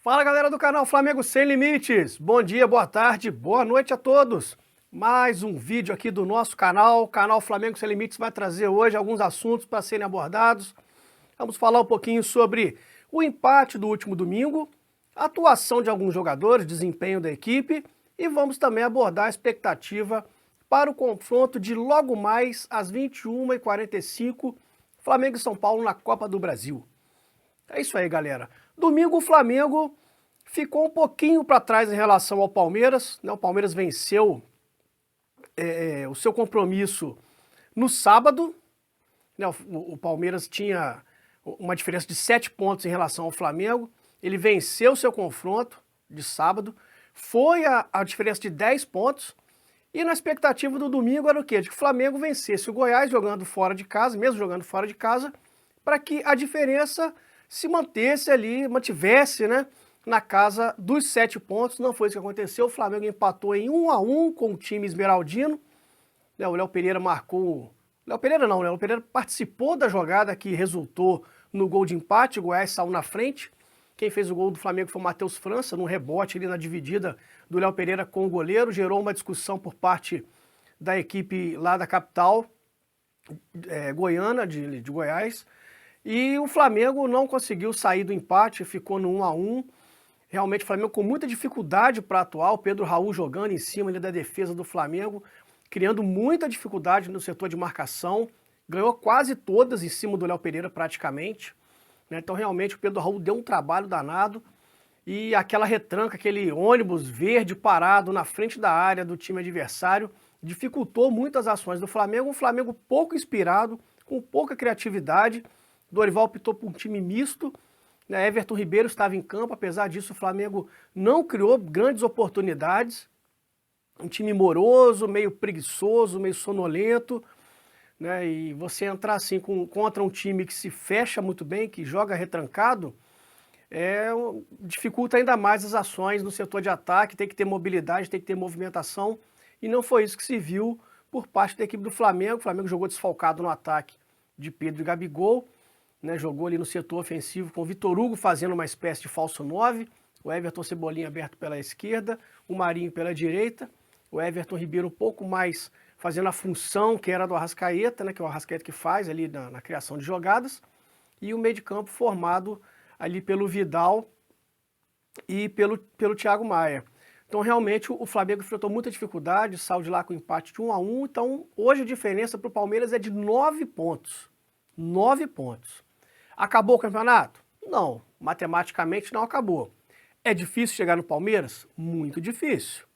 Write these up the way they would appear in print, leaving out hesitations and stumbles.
Fala galera do canal Flamengo Sem Limites, bom dia, boa tarde, boa noite a todos. Mais um vídeo aqui do nosso canal, o canal Flamengo Sem Limites vai trazer hoje alguns assuntos para serem abordados. Vamos falar um pouquinho sobre o empate do último domingo, a atuação de alguns jogadores, desempenho da equipe e vamos também abordar a expectativa para o confronto de logo mais às 21h45, Flamengo e São Paulo na Copa do Brasil. É isso aí, galera. Domingo o Flamengo ficou um pouquinho para trás em relação ao Palmeiras, né? O Palmeiras venceu o seu compromisso no sábado, né? O Palmeiras tinha uma diferença de 7 pontos em relação ao Flamengo, ele venceu o seu confronto de sábado, foi a diferença de 10 pontos, e na expectativa do domingo era o quê? De que o Flamengo vencesse o Goiás jogando fora de casa, mesmo jogando fora de casa, para que a diferença se mantesse ali, mantivesse, né, na casa dos 7 pontos. Não foi isso que aconteceu, o Flamengo empatou em 1-1 com o time esmeraldino, né, o Léo Pereira marcou, Léo Pereira não, né, o Léo Pereira participou da jogada que resultou no gol de empate, o Goiás saiu na frente, quem fez o gol do Flamengo foi o Matheus França, num rebote ali na dividida do Léo Pereira com o goleiro, gerou uma discussão por parte da equipe lá da capital goiana, de Goiás, e o Flamengo não conseguiu sair do empate, ficou no 1-1. Realmente o Flamengo com muita dificuldade para atuar, o Pedro Raul jogando em cima ali da defesa do Flamengo, criando muita dificuldade no setor de marcação, ganhou quase todas em cima do Léo Pereira praticamente, né? Então realmente o Pedro Raul deu um trabalho danado, e aquela retranca, aquele ônibus verde parado na frente da área do time adversário, dificultou muitas ações do Flamengo, um Flamengo pouco inspirado, com pouca criatividade. Dorival optou por um time misto, né? Everton Ribeiro estava em campo, apesar disso o Flamengo não criou grandes oportunidades, um time moroso, meio preguiçoso, meio sonolento, né? E você entrar assim contra um time que se fecha muito bem, que joga retrancado, dificulta ainda mais as ações no setor de ataque, tem que ter mobilidade, tem que ter movimentação, e não foi isso que se viu por parte da equipe do Flamengo. O Flamengo jogou desfalcado no ataque de Pedro e Gabigol, né, jogou ali no setor ofensivo com o Vitor Hugo fazendo uma espécie de falso 9, o Everton Cebolinha aberto pela esquerda, o Marinho pela direita, o Everton Ribeiro um pouco mais fazendo a função que era do Arrascaeta, né, que é o Arrascaeta que faz ali na criação de jogadas, e o meio de campo formado ali pelo Vidal e pelo Thiago Maia. Então realmente o Flamengo enfrentou muita dificuldade, saiu de lá com empate de 1-1, então hoje a diferença para o Palmeiras é de 9 pontos. 9 pontos. Acabou o campeonato? Não, matematicamente não acabou. É difícil chegar no Palmeiras? Muito difícil,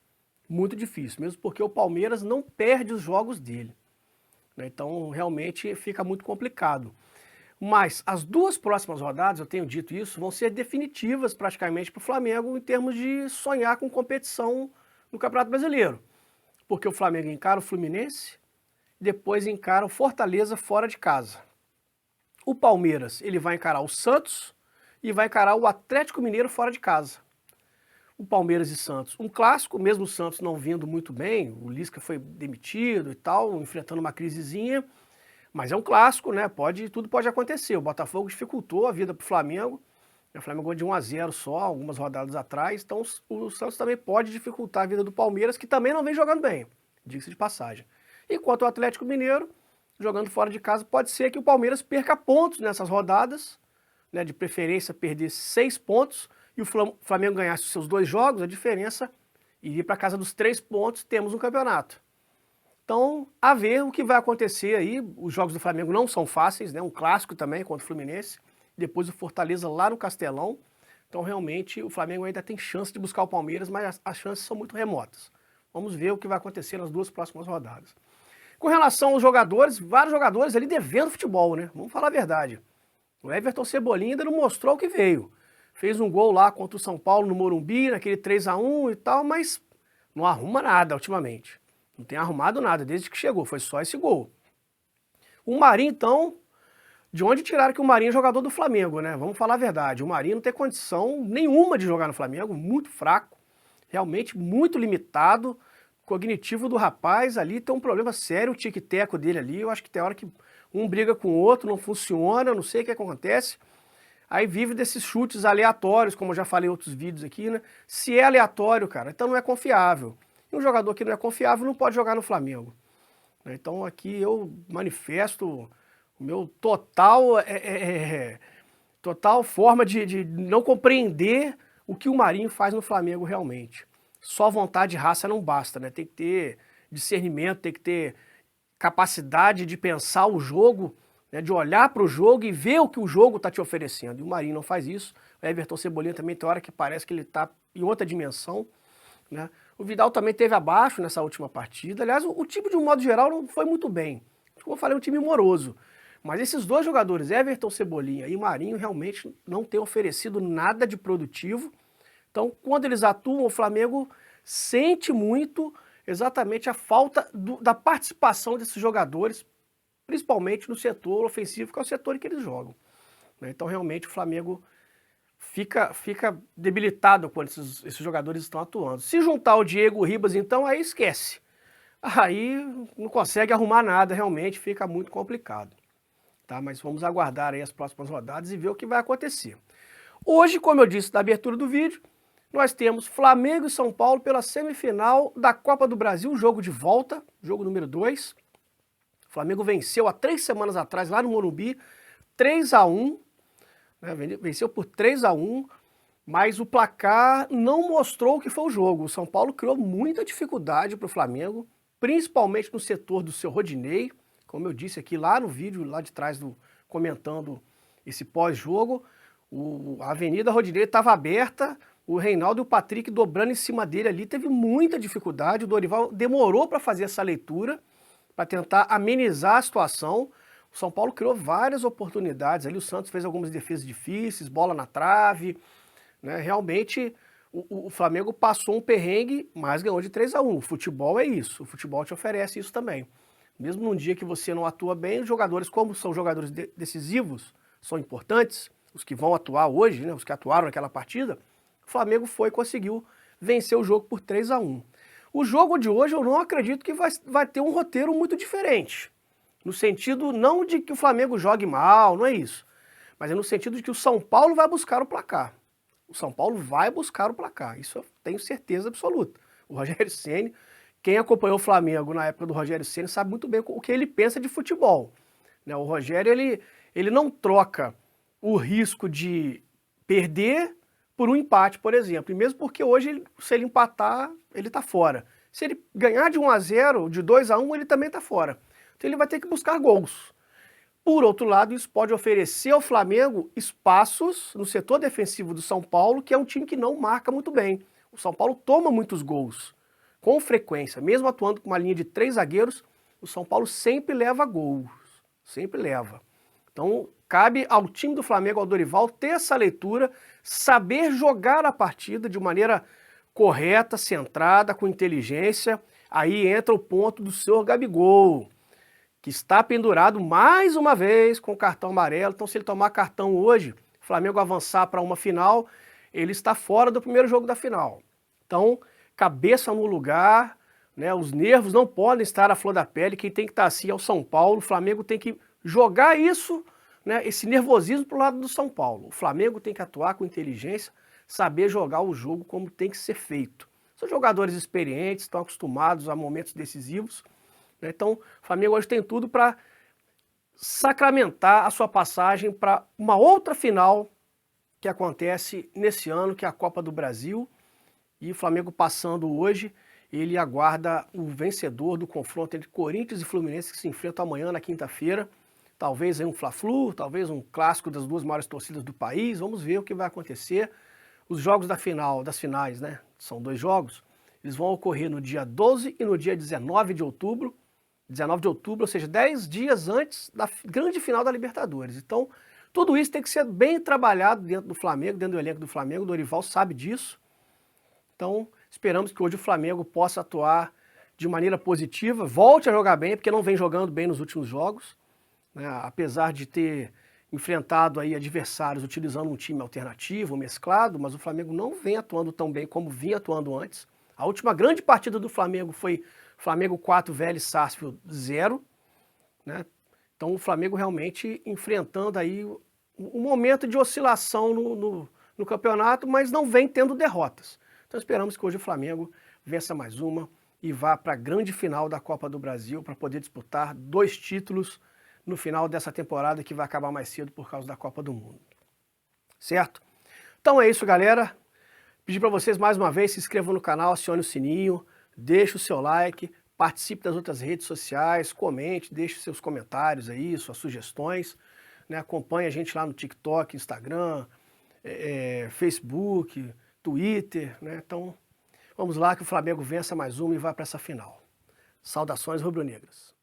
mesmo porque o Palmeiras não perde os jogos dele, né? Então realmente fica muito complicado. Mas as duas próximas rodadas, eu tenho dito isso, vão ser definitivas praticamente para o Flamengo em termos de sonhar com competição no Campeonato Brasileiro. Porque o Flamengo encara o Fluminense, depois encara o Fortaleza fora de casa. O Palmeiras, ele vai encarar o Santos e vai encarar o Atlético Mineiro fora de casa. O Palmeiras e Santos, um clássico, mesmo o Santos não vindo muito bem, o Lisca foi demitido e tal, enfrentando uma crisezinha, mas é um clássico, né? Tudo pode acontecer. O Botafogo dificultou a vida para o Flamengo, o Flamengo ganhou de 1-0 só, algumas rodadas atrás, então o Santos também pode dificultar a vida do Palmeiras, que também não vem jogando bem, diga-se de passagem. Enquanto o Atlético Mineiro, jogando fora de casa, pode ser que o Palmeiras perca pontos nessas rodadas, né, de preferência perder 6 pontos, e o Flamengo ganhasse os seus 2 jogos, a diferença iria para casa dos 3 pontos, temos um campeonato. Então, a ver o que vai acontecer aí. Os jogos do Flamengo não são fáceis, né, um clássico também contra o Fluminense, depois o Fortaleza lá no Castelão, então realmente o Flamengo ainda tem chance de buscar o Palmeiras, mas as chances são muito remotas. Vamos ver o que vai acontecer nas 2 próximas rodadas. Com relação aos jogadores, vários jogadores ali devendo futebol, né? Vamos falar a verdade. O Everton Cebolinha ainda não mostrou o que veio. Fez um gol lá contra o São Paulo no Morumbi, naquele 3-1 e tal, mas não arruma nada ultimamente. Não tem arrumado nada desde que chegou, foi só esse gol. O Marinho, então, de onde tiraram que o Marinho é jogador do Flamengo, né? Vamos falar a verdade. O Marinho não tem condição nenhuma de jogar no Flamengo, muito fraco, realmente muito limitado. Cognitivo do rapaz ali tem um problema sério, o tic-teco dele ali, eu acho que tem hora que um briga com o outro, não funciona, não sei o que acontece. aí vive desses chutes aleatórios, como eu já falei em outros vídeos aqui, né? Se é aleatório, cara, então não é confiável. E um jogador que não é confiável não pode jogar no Flamengo. Então aqui eu manifesto o meu total forma de não compreender o que o Marinho faz no Flamengo realmente. Só vontade e raça não basta, né? Tem que ter discernimento, tem que ter capacidade de pensar o jogo, né? De olhar para o jogo e ver o que o jogo está te oferecendo. E o Marinho não faz isso. O Everton Cebolinha também tem hora que parece que ele está em outra dimensão, né? O Vidal também teve abaixo nessa última partida. Aliás, o time de um modo geral não foi muito bem. Como eu falei, um time moroso. Mas esses dois jogadores, Everton Cebolinha e Marinho, realmente não têm oferecido nada de produtivo. Então, quando eles atuam, o Flamengo sente muito exatamente a falta da participação desses jogadores, principalmente no setor ofensivo, que é o setor em que eles jogam. Então, realmente, o Flamengo fica debilitado quando esses jogadores estão atuando. Se juntar o Diego Ribas, então, aí esquece. Aí não consegue arrumar nada, realmente fica muito complicado. Tá? Mas vamos aguardar aí as próximas rodadas e ver o que vai acontecer. Hoje, como eu disse na abertura do vídeo, nós temos Flamengo e São Paulo pela semifinal da Copa do Brasil, jogo de volta, jogo número 2. O Flamengo venceu há 3 semanas atrás, lá no Morumbi, 3-1, né? Venceu por 3-1, mas o placar não mostrou o que foi o jogo. O São Paulo criou muita dificuldade para o Flamengo, principalmente no setor do seu Rodinei, como eu disse aqui lá no vídeo, lá de trás, comentando esse pós-jogo, a Avenida Rodinei estava aberta, o Reinaldo e o Patrick dobrando em cima dele ali, teve muita dificuldade, o Dorival demorou para fazer essa leitura, para tentar amenizar a situação. O São Paulo criou várias oportunidades ali, o Santos fez algumas defesas difíceis, bola na trave, né? Realmente o Flamengo passou um perrengue, mas ganhou de 3-1. O futebol é isso, o futebol te oferece isso também. Mesmo num dia que você não atua bem, os jogadores, como são jogadores decisivos, são importantes, os que vão atuar hoje, né, os que atuaram naquela partida, o Flamengo conseguiu vencer o jogo por 3-1. O jogo de hoje eu não acredito que vai ter um roteiro muito diferente. No sentido não de que o Flamengo jogue mal, não é isso. Mas é no sentido de que o São Paulo vai buscar o placar. O São Paulo vai buscar o placar, isso eu tenho certeza absoluta. O Rogério Ceni, quem acompanhou o Flamengo na época do Rogério Ceni sabe muito bem o que ele pensa de futebol. O Rogério, ele não troca o risco de perder por um empate, por exemplo. E mesmo porque hoje, se ele empatar, ele está fora. Se ele ganhar de 1-0, de 2-1, ele também está fora. Então ele vai ter que buscar gols. Por outro lado, isso pode oferecer ao Flamengo espaços no setor defensivo do São Paulo, que é um time que não marca muito bem. O São Paulo toma muitos gols, com frequência. Mesmo atuando com uma linha de 3 zagueiros, o São Paulo sempre leva gols. Sempre leva. Então, cabe ao time do Flamengo, ao Dorival, ter essa leitura, saber jogar a partida de maneira correta, centrada, com inteligência. Aí entra o ponto do senhor Gabigol, que está pendurado mais uma vez com o cartão amarelo. Então, se ele tomar cartão hoje, o Flamengo avançar para uma final, ele está fora do primeiro jogo da final. Então, cabeça no lugar, né? Os nervos não podem estar à flor da pele. Quem tem que estar assim é o São Paulo. O Flamengo tem que jogar isso, né? Esse nervosismo para o lado do São Paulo. O Flamengo tem que atuar com inteligência, saber jogar o jogo como tem que ser feito. São jogadores experientes, estão acostumados a momentos decisivos. Então, o Flamengo hoje tem tudo para sacramentar a sua passagem para uma outra final que acontece nesse ano, que é a Copa do Brasil. E o Flamengo passando hoje, ele aguarda o vencedor do confronto entre Corinthians e Fluminense, que se enfrentam amanhã, na quinta-feira. Talvez aí um Fla-Flu, talvez um clássico das duas maiores torcidas do país. Vamos ver o que vai acontecer. Os jogos das finais, né? São 2 jogos. Eles vão ocorrer no dia 12 e no dia 19 de outubro. 19 de outubro, ou seja, 10 dias antes da grande final da Libertadores. Então, tudo isso tem que ser bem trabalhado dentro do Flamengo, dentro do elenco do Flamengo. O Dorival sabe disso. Então, esperamos que hoje o Flamengo possa atuar de maneira positiva, volte a jogar bem, porque não vem jogando bem nos últimos jogos, né? Apesar de ter enfrentado aí adversários utilizando um time alternativo, mesclado, mas o Flamengo não vem atuando tão bem como vinha atuando antes. A última grande partida do Flamengo foi Flamengo 4, Vélez Sarsfield 0, né? Então o Flamengo realmente enfrentando aí um momento de oscilação no campeonato, mas não vem tendo derrotas. Então esperamos que hoje o Flamengo vença mais uma e vá para a grande final da Copa do Brasil para poder disputar 2 títulos no final dessa temporada que vai acabar mais cedo por causa da Copa do Mundo. Certo? Então é isso, galera. Pedir para vocês mais uma vez, se inscrevam no canal, acione o sininho, deixe o seu like, participe das outras redes sociais, comente, deixe seus comentários aí, suas sugestões, né? Acompanhe a gente lá no TikTok, Instagram, Facebook, Twitter, né? Então, vamos lá que o Flamengo vença mais uma e vá para essa final. Saudações rubro-negras.